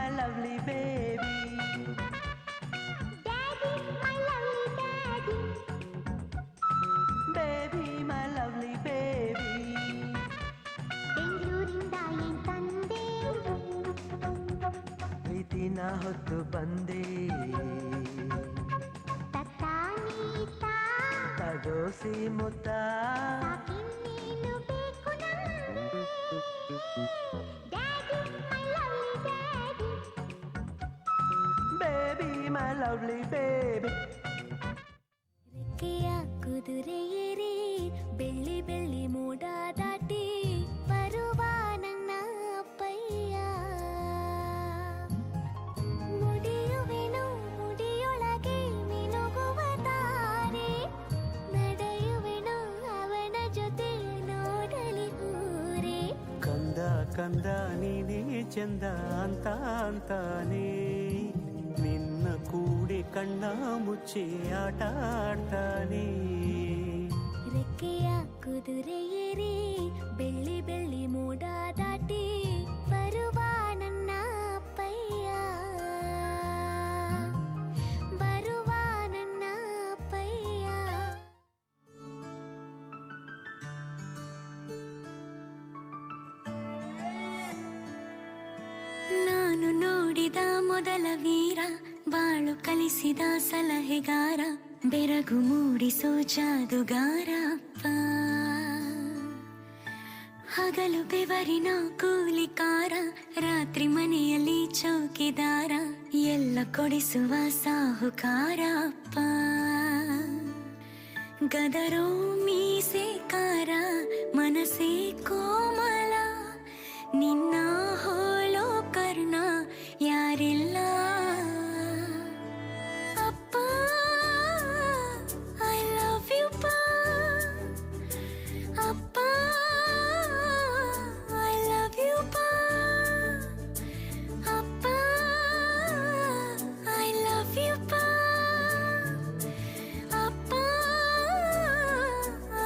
my lovely baby. Daddy, my lovely daddy. Baby, my lovely baby. ಬೆಂಗಳೂರಿಂದ ಏನ್ ತಂದೆ ಪ್ರೀತಿನ ಹೊತ್ತು ಬಂದೆ ತತ್ತಾನೀತ ತದೋಸಿ ಮುತ್ತ ಸಾಕಿನ್ನೇನು ಬೇಕು ನಮ್ಗೆ Daddy, my lovely daddy. Baby, my lovely baby. ರೆಕ್ಕೆಯ ಕುದುರೆ ಏರಿ ಬೆಳ್ಳಿ ಬೆಳ್ಳಿ ಮೋಡ ದಾಟಿ ಬರುವ ನನ್ನ ಅಪ್ಪಯ್ಯ ಮುಡಿಯುವೆನು ಮುಡಿಯೊಳಗೆ ಮಿನುಗುವ ತಾರೆ ನಡೆಯುವೆನು ಅವನ ಜೊತೆ ನೋಡಲಿ ಊರೇ ಕಂದ ಕಂದ ನೀನೇ ಚಂದ ಅಂತ ಅಂತಾನೆ ನಿನ್ನ ಕೂಡಿ ಕಣ್ಣ ಮುಚ್ಚಿ ಆಟ ಆಡ್ತಾನೆ ರೆಕ್ಕೆಯ ಕುದುರೆ ಏರಿ ಬೆಳ್ಳಿ ಬೆಳ್ಳಿ ಮೋಡ ದಾಟಿ ಬರುವ ನನ್ನ ಅಪ್ಪಯ್ಯ ಬರುವ ನನ್ನ ಅಪ್ಪಯ್ಯ ನಾನು ನೋಡಿದ ಮೊದಲ ವೀರ ಬಾಳು ಕಲಿಸಿದ ಸಲಹೆಗಾರ ಬೆರಗು ಮೂಡಿಸೋ ಜಾದುಗಾರ ಅಪ್ಪ ಹಗಲು ಬೆವರಿನ ಕೂಲಿಕಾರ ರಾತ್ರಿ ಮನೆಯಲ್ಲಿ ಚೌಕಿದಾರ ಎಲ್ಲ ಕೊಡಿಸುವ ಸಾಹುಕಾರ ಅಪ್ಪ ಗದರೋ ಮೀಸೆಕಾರ ಮನಸ್ಸೇ ಕೋಮಲ ನಿನ್ನ ಹೋಲೋ ಕರ್ಣ ಯಾರಿಲ್ಲ ಅಪ್ಪ ಐ ಲವ್ ಯು ಪಾ ಅಪ್ಪ ಐ ಲವ್ ಯು ಪಾ ಅಪ್ಪ ಐ ಲವ್ ಯು ಪಾ ಅಪ್ಪ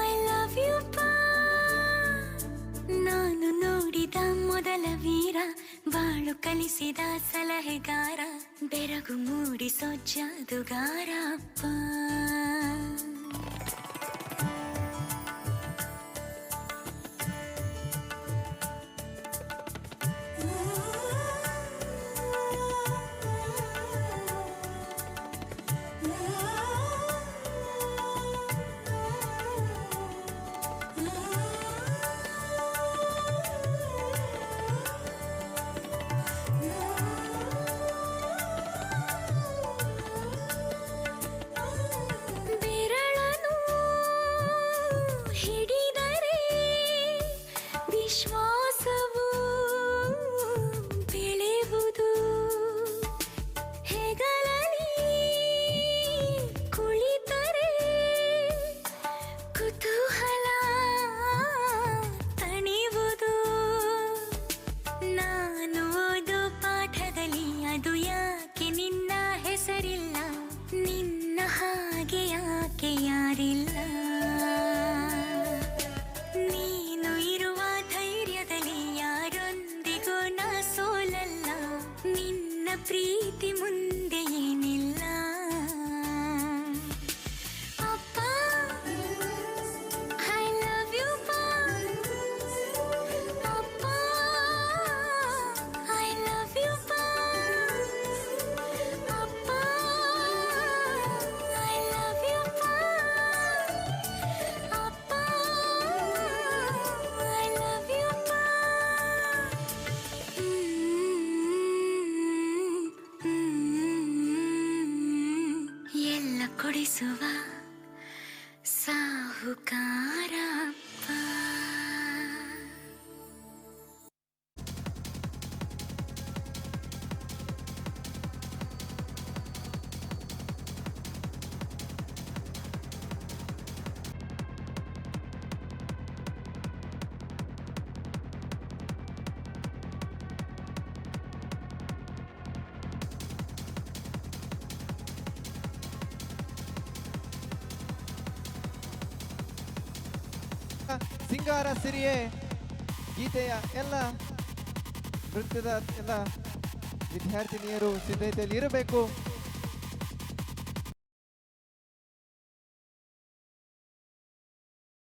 ಐ ಲವ್ ಯು ಪಾ ನಾನು ನೋಡಿದ ಮೊದಲ ವೀರ ಬಾಳು ಕಲಿಸಿದ ಸಲಹೆಗಾರ ಬೆರಗು ಮೂಡಿಸೋ ಜಾದುಗಾರ ಅಪ್ಪ ವಿಶ್ವಾಸವು ಬೆಳೆಯುವುದು ಹೆಗಲಲ್ಲಿ ಕುಳಿತರೆ ಕುತೂಹಲ ತಣಿಯುವುದು ನಾನು ಓದೋ ಪಾಠದಲ್ಲಿ ಅದು ಯಾಕೆ ನಿನ್ನ ಹೆಸರಿಲ್ಲ ನಿನ್ನ ಹಾಗೆ ಯಾಕೆ ಯಾರಿಲ್ಲ ನೀನು ಇರುವ ಧೈರ್ಯದಲ್ಲಿ ಯಾರೊಂದಿಗೂ ನಾ ಸೋಲಲ್ಲ ನಿನ್ನ ಪ್ರೀತಿ ಮುಂದೆ ಏನಿಲ್ಲ ಅಪ್ಪ ಐ ಲವ್ ಯು ಪಾ ಅಪ್ಪ ಐ ಲವ್ ಯು ಪಾ ಅಪ್ಪ ಐ ಲವ್ ಯು ಪಾ ಅಪ್ಪ ಐ ಲವ್ ಯು ಪಾ ಎಲ್ಲ ಕೊಡಿಸುವ ಸಾಹುಕಾರ ಅಪ್ಪ ಸಿಂಗಾರ ಸಿರಿಯೇ ಗೀತೆಯ ಎಲ್ಲ ನೃತ್ಯದ ಎಲ್ಲ ವಿದ್ಯಾರ್ಥಿನಿಯರು ಸಿದ್ಧತೆಯಲ್ಲಿ ಇರಬೇಕು.